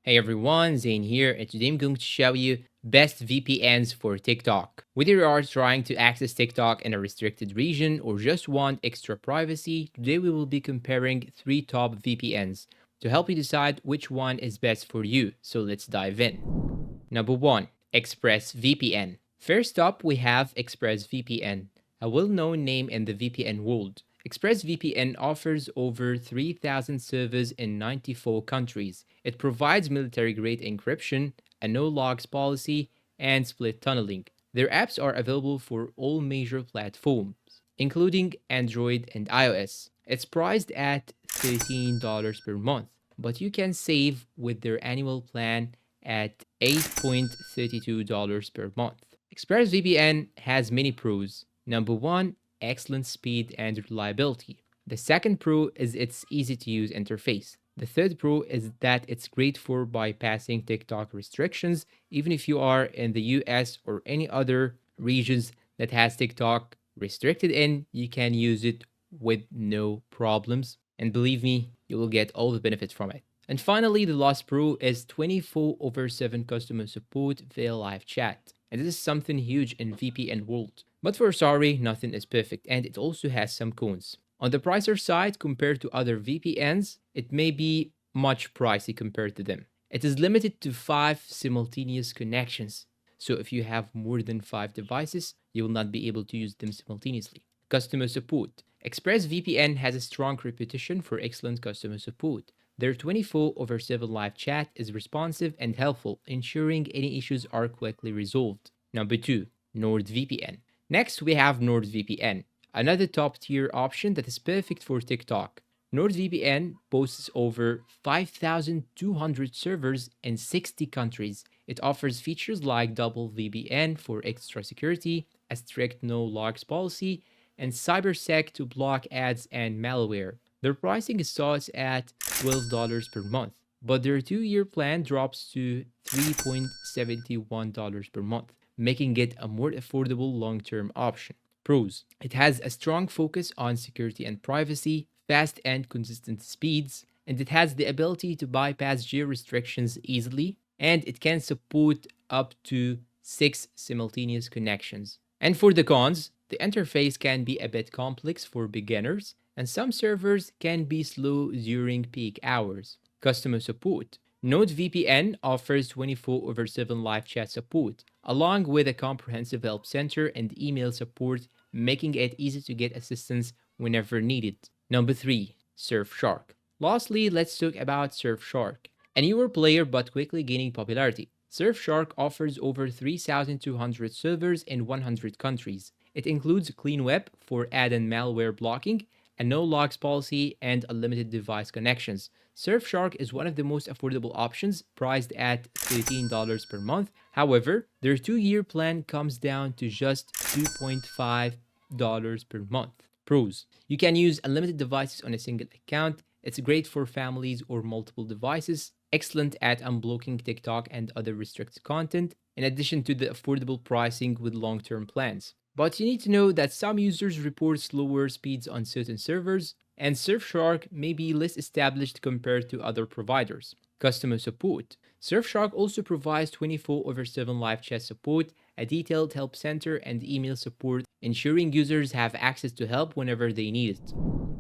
Hey everyone, Zane here, and today I'm going to show you best VPNs for TikTok. Whether you are trying to access TikTok in a restricted region or just want extra privacy, today we will be comparing 3 top VPNs to help you decide which one is best for you. So let's dive in. Number 1, ExpressVPN. First up, we have ExpressVPN, a well-known name in the VPN world. ExpressVPN offers over 3,000 servers in 94 countries. It provides military-grade encryption, a no-logs policy, and split tunneling. Their apps are available for all major platforms, including Android and iOS. It's priced at $13 per month, but you can save with their annual plan at $8.32 per month. ExpressVPN has many pros. Number 1, excellent speed and reliability. The second pro is its easy to use interface. The third pro is that it's great for bypassing TikTok restrictions, even if you are in the US or any other regions that has TikTok restricted in, you can use it with no problems. And believe me, you will get all the benefits from it. And finally, the last pro is 24/7 customer support via live chat. And this is something huge in VPN world. But for sorry, nothing is perfect, and it also has some cons. On the pricier side, compared to other VPNs, it may be much pricey compared to them. It is limited to 5 simultaneous connections. So if you have more than 5 devices, you will not be able to use them simultaneously. Customer support. ExpressVPN has a strong reputation for excellent customer support. Their 24/7 live chat is responsive and helpful, ensuring any issues are quickly resolved. Number 2, NordVPN. Next, we have NordVPN, another top-tier option that is perfect for TikTok. NordVPN boasts over 5,200 servers in 60 countries. It offers features like double VPN for extra security, a strict no-logs policy, and CyberSec to block ads and malware. Their pricing starts at $12 per month, but their 2-year plan drops to $3.71 per month, making it a more affordable long-term option. Pros. It has a strong focus on security and privacy, fast and consistent speeds, and it has the ability to bypass geo restrictions easily, and it can support up to 6 simultaneous connections. And for the cons, the interface can be a bit complex for beginners, and some servers can be slow during peak hours. Customer support. NordVPN offers 24/7 live chat support, along with a comprehensive help center and email support, making it easy to get assistance whenever needed. Number 3, Surfshark. Lastly, let's talk about Surfshark, a newer player but quickly gaining popularity. Surfshark offers over 3,200 servers in 100 countries. It includes Clean Web for ad and malware blocking, a no-logs policy, and unlimited device connections. Surfshark is one of the most affordable options, priced at $13 per month. However, their 2-year plan comes down to just $2.5 per month. Pros. You can use unlimited devices on a single account. It's great for families or multiple devices. Excellent at unblocking TikTok and other restricted content, in addition to the affordable pricing with long-term plans. But you need to know that some users report slower speeds on certain servers, and Surfshark may be less established compared to other providers. Customer support. Surfshark also provides 24/7 live chat support, a detailed help center, and email support, ensuring users have access to help whenever they need it.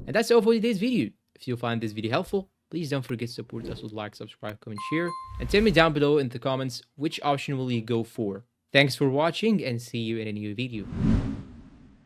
And that's all for today's video. If you find this video helpful, please don't forget to support us with like, subscribe, comment, share, and tell me down below in the comments which option will you go for. Thanks for watching and see you in a new video.